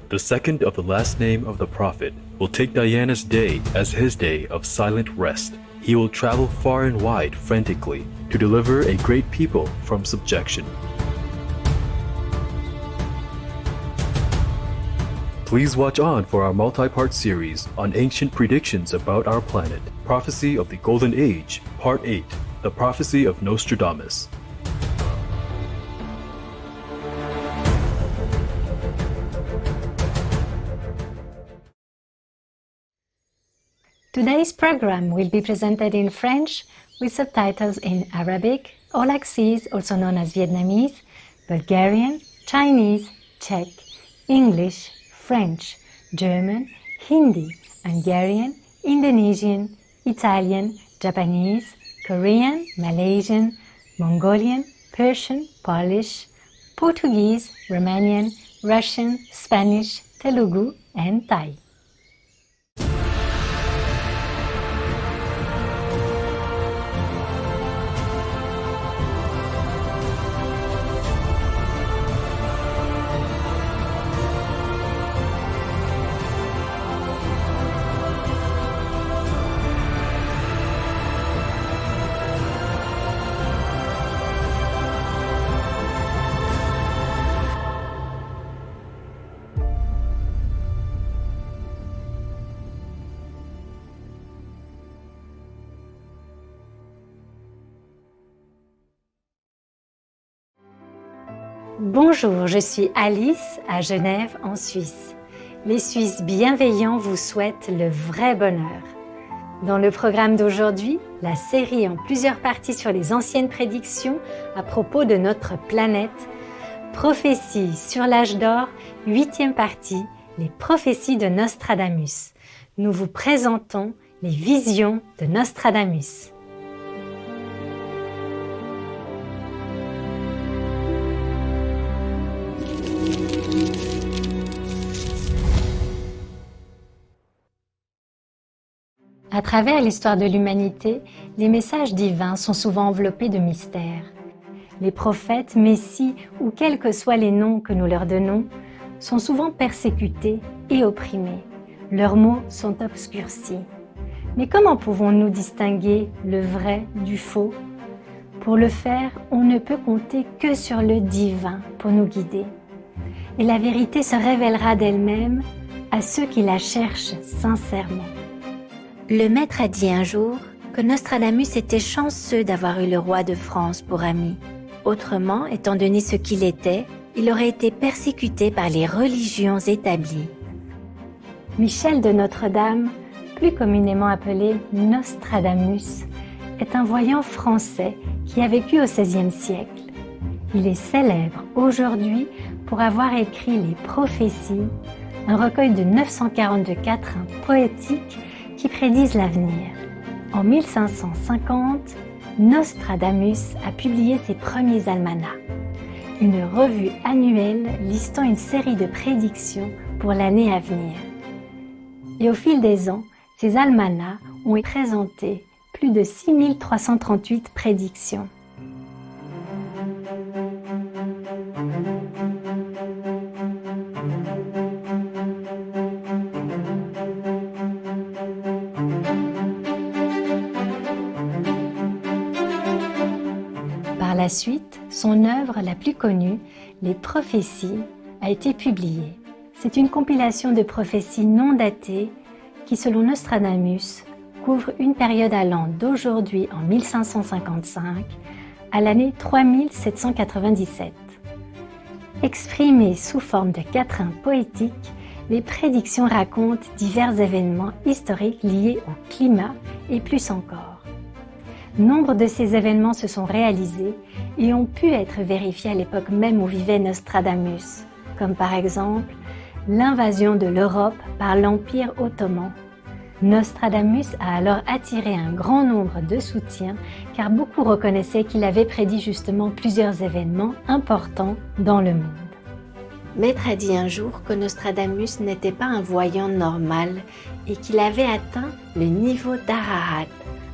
the second of the last name of the prophet, will take Diana's day as his day of silent rest. He will travel far and wide frantically to deliver a great people from subjection. Please watch on for our multi-part series on ancient predictions about our planet, Prophecy of the Golden Age, Part 8, The Prophecy of Nostradamus. Today's program will be presented in French with subtitles in Arabic, Aulaxese, also known as Vietnamese, Bulgarian, Chinese, Czech, English, French, German, Hindi, Hungarian, Indonesian, Italian, Japanese, Korean, Malaysian, Mongolian, Persian, Polish, Portuguese, Romanian, Russian, Spanish, Telugu, and Thai. Bonjour, je suis Alice à Genève en Suisse. Les Suisses bienveillants vous souhaitent le vrai bonheur. Dans le programme d'aujourd'hui, la série en plusieurs parties sur les anciennes prédictions à propos de notre planète, Prophéties sur l'âge d'or, 8e partie, les prophéties de Nostradamus. Nous vous présentons les visions de Nostradamus. À travers l'histoire de l'humanité, les messages divins sont souvent enveloppés de mystères. Les prophètes, messies ou quels que soient les noms que nous leur donnons, sont souvent persécutés et opprimés. Leurs mots sont obscurcis. Mais comment pouvons-nous distinguer le vrai du faux? Pour le faire, on ne peut compter que sur le divin pour nous guider. Et la vérité se révélera d'elle-même à ceux qui la cherchent sincèrement. Le maître a dit un jour que Nostradamus était chanceux d'avoir eu le roi de France pour ami. Autrement, étant donné ce qu'il était, il aurait été persécuté par les religions établies. Michel de Notre-Dame, plus communément appelé Nostradamus, est un voyant français qui a vécu au XVIe siècle. Il est célèbre aujourd'hui pour avoir écrit les Prophéties, un recueil de 942 quatrains poétiques qui prédisent l'avenir. En 1550, Nostradamus a publié ses premiers almanachs, une revue annuelle listant une série de prédictions pour l'année à venir. Et au fil des ans, ces almanachs ont présenté plus de 6338 prédictions. Par la suite, son œuvre la plus connue, Les Prophéties, a été publiée. C'est une compilation de prophéties non datées qui, selon Nostradamus, couvre une période allant d'aujourd'hui en 1555 à l'année 3797. Exprimées sous forme de quatrains poétiques, les prédictions racontent divers événements historiques liés au climat et plus encore. Nombre de ces événements se sont réalisés et ont pu être vérifiés à l'époque même où vivait Nostradamus, comme par exemple l'invasion de l'Europe par l'Empire ottoman. Nostradamus a alors attiré un grand nombre de soutiens car beaucoup reconnaissaient qu'il avait prédit justement plusieurs événements importants dans le monde. Maître a dit un jour que Nostradamus n'était pas un voyant normal et qu'il avait atteint le niveau d'Arahat,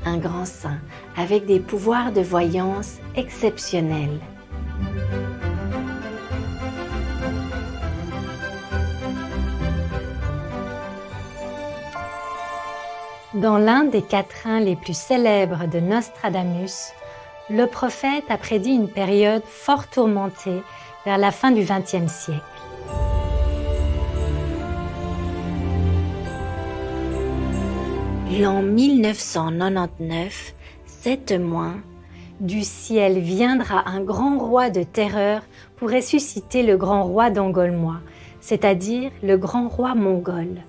un grand saint, avec des pouvoirs de voyance exceptionnels. Dans l'un des quatrains les plus célèbres de Nostradamus, le prophète a prédit une période fort tourmentée vers la fin du XXe siècle. L'an 1999, 7 mois, du ciel viendra un grand roi de terreur pour ressusciter le grand roi d'Angolmois, c'est-à-dire le grand roi mongol,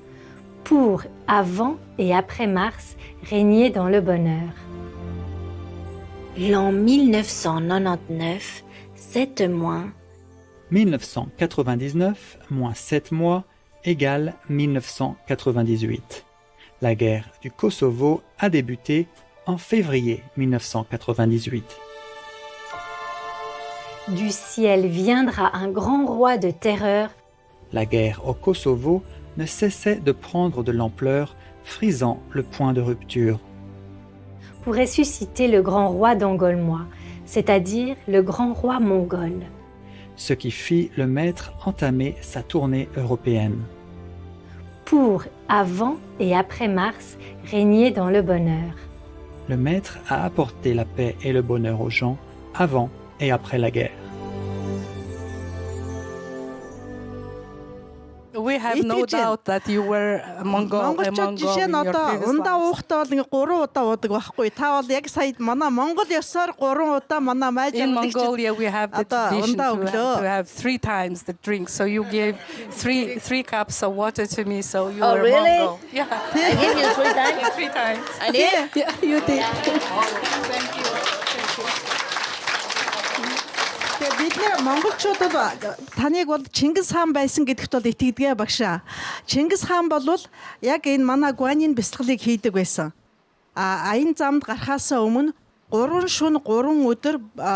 pour, avant et après Mars, régner dans le bonheur. L'an 1999, 7 mois. 1999 moins 7 mois égale 1998. La guerre du Kosovo a débuté en février 1998. Du ciel viendra un grand roi de terreur. La guerre au Kosovo ne cessait de prendre de l'ampleur, frisant le point de rupture. Pour ressusciter le grand roi d'Angolmois, c'est-à-dire le grand roi mongol. Ce qui fit le maître entamer sa tournée européenne. Pour, avant et après Mars, régner dans le bonheur. Le maître a apporté la paix et le bonheur aux gens avant et après la guerre. We have no doubt that you were a Mongol жишээ нь in your одоо previous ундаа lives. уухтаа бол 3 удаа уудаг байхгүй. Та бол яг сая манай Монгол ёсоор 3 удаа манай майж In Mongolia, we have the Одоо tradition ундаа өглөө. to have 3 times the drink. So you gave three cups of water to me. So you Oh, were really? Mongol. Yeah, I gave you 3 times. 3 times. I did. Yeah, you did. Тэгээ бид нэр монголчууд бол таныг бол Чингис хаан байсан гэдэгт бол итгэдэг багшаа. Чингис хаан бол яг энэ манай гуанийн бясалгалыг хийдэг байсан. Аян замд гарахаас өмнө 3 шөнө 3 өдөр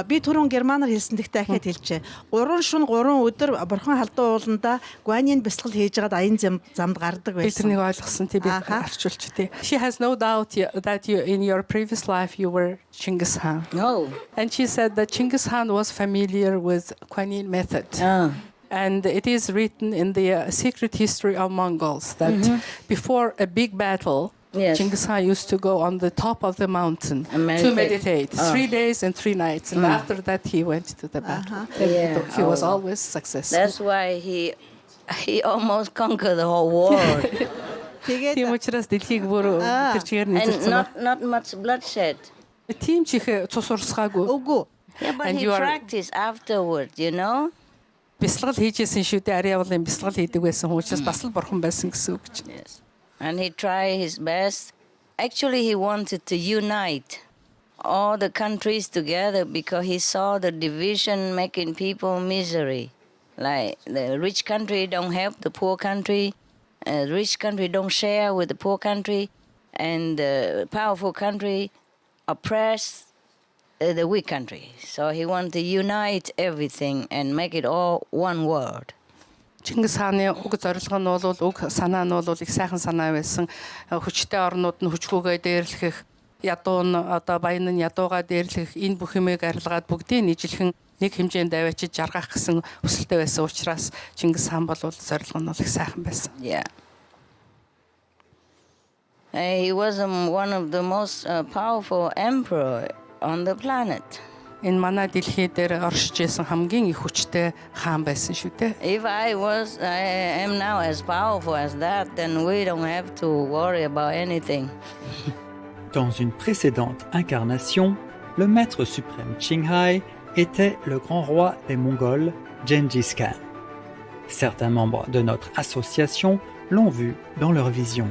би түрүүн германаар хэлсэн гэхдээ дахиад хэлчихэ. 3 шөнө 3 өдөр бурхан халдуу ууланда гуанийн бясалгал хийж байгаад аян замд гардаг Би байсан. тэрнийг ойлгосон тий би арчуулч тий. She has no doubt that you in your previous life you were Genghis Khan. No. And she said that Genghis Khan was familiar with Kuan Yin method. Oh. And it is written in the secret history of Mongols that before a big battle, Yes. Genghis Khan used to go on the top of the mountain And to meditate. meditate Oh. 3 days and 3 nights. And after that, he went to the battle. Yeah. He was Oh. always successful. That's why he almost conquered the whole world. Тэгээд Тийм учраас дэлхийг бүр тэр чигээр And нэзэлсэн ба. not much bloodshed. Тийм ч их цус урсгаагүй. үгүй. Yeah, but And he you are- practiced afterward, you know? Бясалгал хийжсэн шүү дээ. Ари явуулын бясалгал хийдэг байсан хүн учраас бас л бурхан байсан гэсэн үг чинь. Yes. And he tried his best. Actually, he wanted to unite all the countries together because he saw the division making people misery. Like the rich country don't help the poor country, rich country don't share with the poor country, and the powerful country oppress the weak country. So he wanted to unite everything and make it all one world. Чингис хааны уг зорилго нь бол уг санаа нь бол их сайхан санаа байсан. Хүчтэй орнууд нь хүчгүйгээ дээрлэх, ядуу нь одоо баян нь ядуугаа дээрлэх, энэ бүх юмыг арилгаад бүгдийг нийжлэхэн нэг хэмжээнд аваачиж жаргах гэсэн хүсэлтэй байсан учраас Чингис хаан бол зорилго нь их сайхан байсан. Yeah. He was one of the most powerful emperor on the planet. Энэ манай дэлхий дээр оршиж исэн хамгийн их хүчтэй хаан байсан шүү дээ. If I am now as powerful as that, then we don't have to worry about anything. Dans une précédente incarnation, le maître suprême Qinghai était le grand roi des Mongols, Gengis Khan. Certains membres de notre association l'ont vu dans leur vision.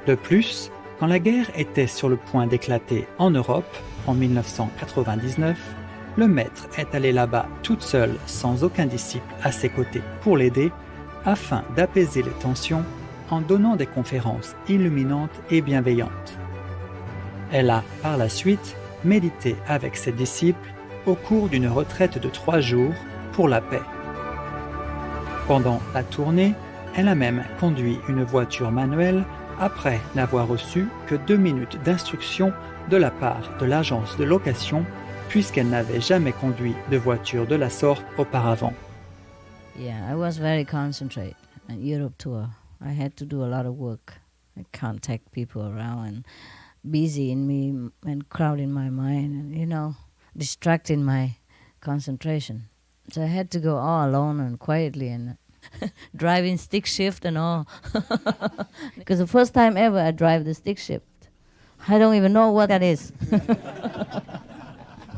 De plus, quand la guerre était sur le point d'éclater en Europe, en 1999, le maître est allé là-bas toute seule, sans aucun disciple à ses côtés, pour l'aider, afin d'apaiser les tensions en donnant des conférences illuminantes et bienveillantes. Elle a, par la suite, médité avec ses disciples au cours d'une retraite de 3 jours pour la paix. Pendant la tournée, elle a même conduit une voiture manuelle après n'avoir reçu que 2 minutes d'instruction de la part de l'agence de location, puisqu'elle n'avait jamais conduit de voiture de la sorte auparavant. Yeah, I was very concentrated on Europe tour. I had to do a lot of work I can't take people around and busy in me and crowding my mind and, distracting my concentration. So I had to go all alone and quietly and driving stick shift and all. Because the first time ever I drive the stick shift. I don't even know what that is.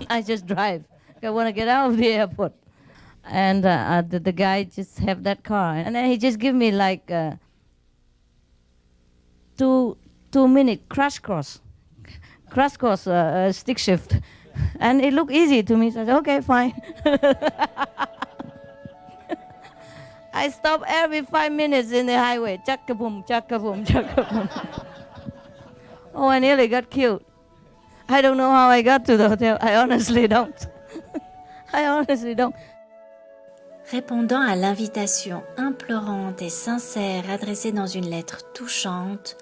I just drive. I want to get out of the airport. And the guy just have that car. And then he just give me like 2-minute crash course stick shift. And it looked easy to me. So I said, okay, fine. I stop every 5 minutes in the highway. Chaka-boom, chaka-boom, chaka-boom. Oh, I nearly got killed. I don't know how I got to the hotel. I honestly don't. I honestly don't. Répondant à l'invitation implorante et sincère adressée dans une lettre touchante,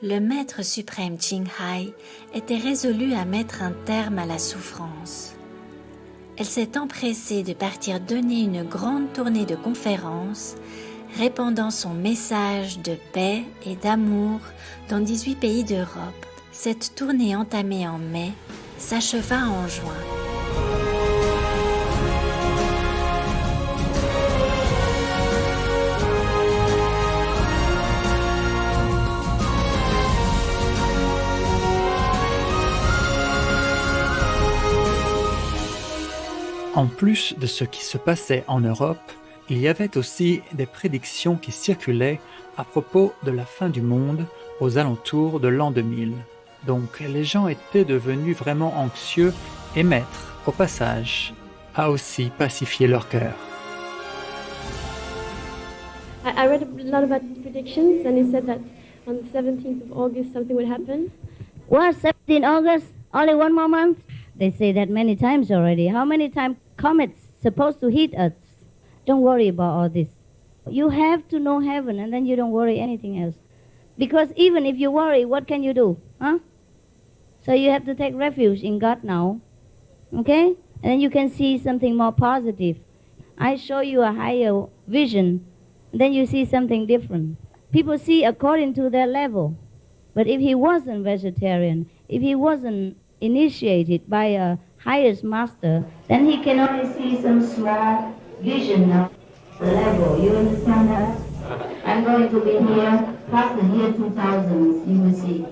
le Maître suprême Ching Hai était résolu à mettre un terme à la souffrance. Elle s'est empressée de partir donner une grande tournée de conférences, répandant son message de paix et d'amour dans 18 pays d'Europe. Cette tournée entamée en mai s'acheva en juin. En plus de ce qui se passait en Europe, il y avait aussi des prédictions qui circulaient à propos de la fin du monde aux alentours de l'an 2000. Donc les gens étaient devenus vraiment anxieux et Maître, au passage, a aussi pacifié leur cœur. I read a lot about these predictions, and it said that on the 17th of August something would happen. What, 17 August? Only one more month? They say that many times already. How many times comets supposed to hit us? Don't worry about all this. You have to know heaven, and then you don't worry anything else. Because even if you worry, what can you do? Huh? So you have to take refuge in God now. Okay? And then you can see something more positive. I show you a higher vision, then you see something different. People see according to their level. But if he wasn't vegetarian, if he wasn't initiated by a highest master, then he can only see some small vision of the level. You understand that? I'm going to be here past the year 2000, you will see.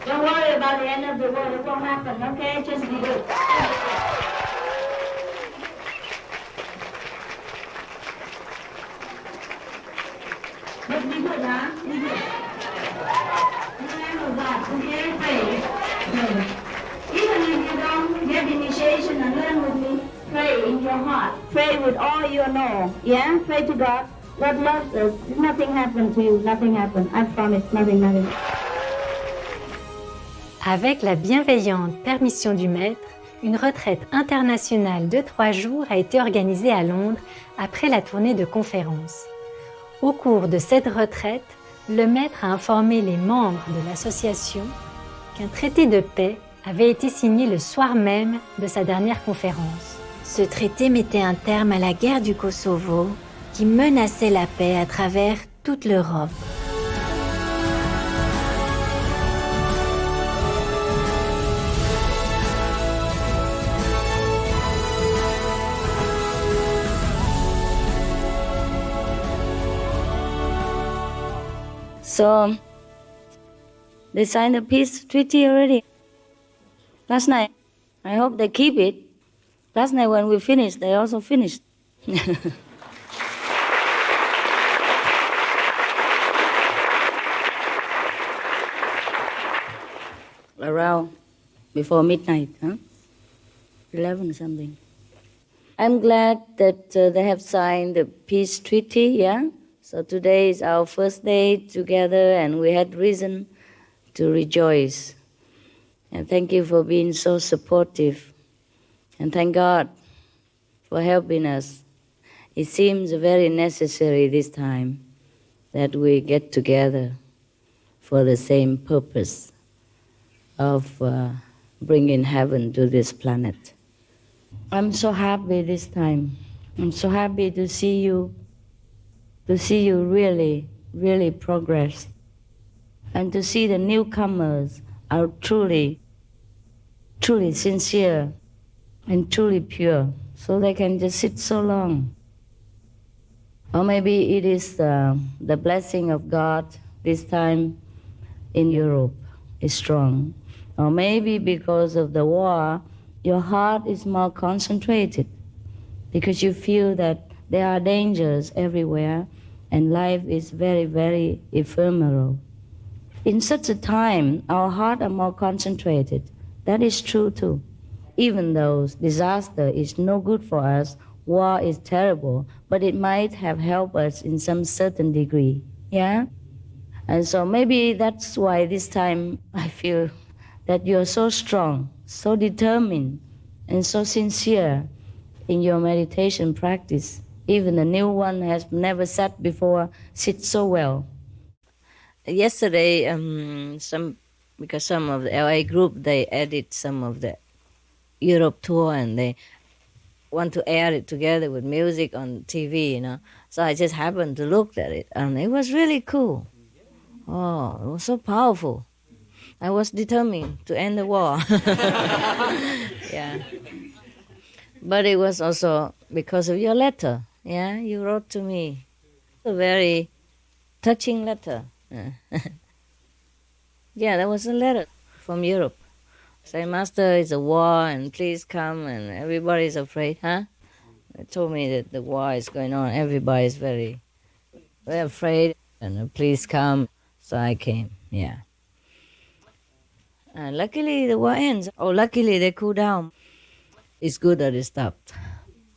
Don't worry about the end of the world, it won't happen, okay? Just be good. But be good, huh? Be good. In the name of God, okay? Pray. Even if you don't get initiation and learn with me, pray in your heart. Pray with all you know, yeah? Pray to God. God loves us. Nothing happened to you, nothing happened. I promise, nothing. Avec la bienveillante permission du Maître, une retraite internationale de 3 jours a été organisée à Londres après la tournée de conférences. Au cours de cette retraite, le Maître a informé les membres de l'association qu'un traité de paix avait été signé le soir même de sa dernière conférence. Ce traité mettait un terme à la guerre du Kosovo qui menaçait la paix à travers toute l'Europe. So, they signed a peace treaty already. Last night. I hope they keep it. Last night when we finished, they also finished. Around before midnight, huh? 11 something. I'm glad that they have signed the peace treaty, yeah? So today is our first day together and we had reason to rejoice. And thank you for being so supportive. And thank God for helping us. It seems very necessary this time that we get together for the same purpose of bringing heaven to this planet, I'm so happy this time. I'm so happy to see you really, really progress. And to see the newcomers are truly, truly sincere and truly pure, so they can just sit so long. Or maybe it is the blessing of God this time in Europe is strong. Or maybe because of the war, your heart is more concentrated because you feel that there are dangers everywhere and life is very, very ephemeral. In such a time, our hearts are more concentrated. That is true too. Even though disaster is no good for us, war is terrible, but it might have helped us in some certain degree. Yeah? And so maybe that's why this time I feel that you're so strong, so determined, and so sincere in your meditation practice. Even the new one has never sat before, sits so well. Yesterday, because some of the LA group, they edit some of the Europe tour and they want to air it together with music on TV, you know. So I just happened to look at it and it was really cool. Oh, it was so powerful. I was determined to end the war. Yeah. But it was also because of your letter. Yeah, you wrote to me. A very touching letter. Yeah, that was a letter from Europe. Say, Master, it's a war and please come, and everybody's afraid, huh? They told me that the war is going on. Everybody's very, very afraid and please come. So I came, yeah. And luckily the war ends. Oh, luckily they cool down. It's good that it stopped.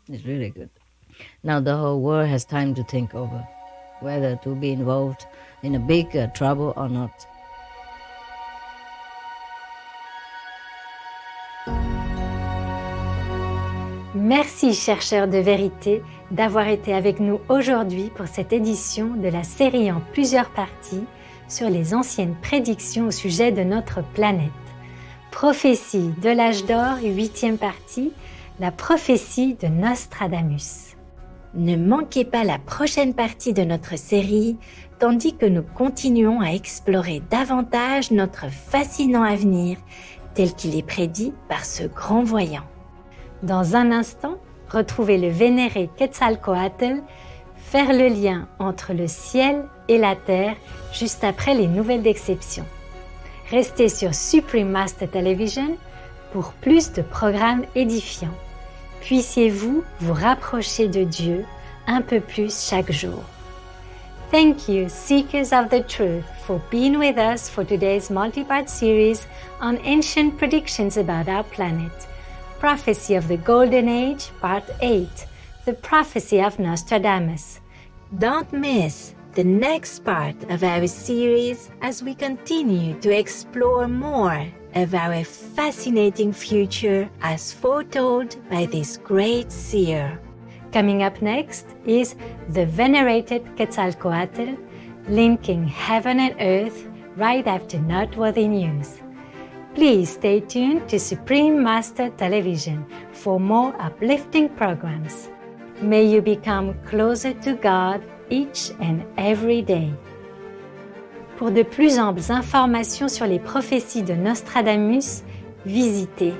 It's really good. Now the whole world has time to think over whether to be involved in a big trouble or not. Merci, chercheurs de vérité, d'avoir été avec nous aujourd'hui pour cette édition de la série en plusieurs parties sur les anciennes prédictions au sujet de notre planète. Prophétie de l'âge d'or, 8e partie, la prophétie de Nostradamus. Ne manquez pas la prochaine partie de notre série, tandis que nous continuons à explorer davantage notre fascinant avenir tel qu'il est prédit par ce grand voyant. Dans un instant, retrouvez le vénéré Quetzalcoatl faire le lien entre le ciel et la terre juste après les nouvelles d'exception. Restez sur Supreme Master Television pour plus de programmes édifiants. Puissiez-vous vous rapprocher de Dieu un peu plus chaque jour. Thank you, Seekers of the Truth, for being with us for today's multi-part series on ancient predictions about our planet. Prophecy of the Golden Age, Part 8, The Prophecy of Nostradamus. Don't miss the next part of our series as we continue to explore more of our fascinating future as foretold by this great seer. Coming up next is the venerated Quetzalcoatl, linking heaven and earth right after noteworthy news. Please stay tuned to Supreme Master Television for more uplifting programs. May you become closer to God each and every day. Pour de plus amples informations sur les prophéties de Nostradamus, visitez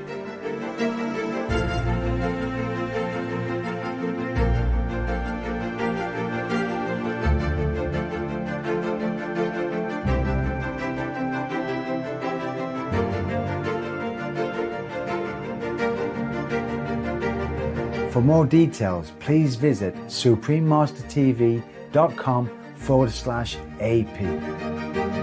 For more details, please visit suprememastertv.com/AP.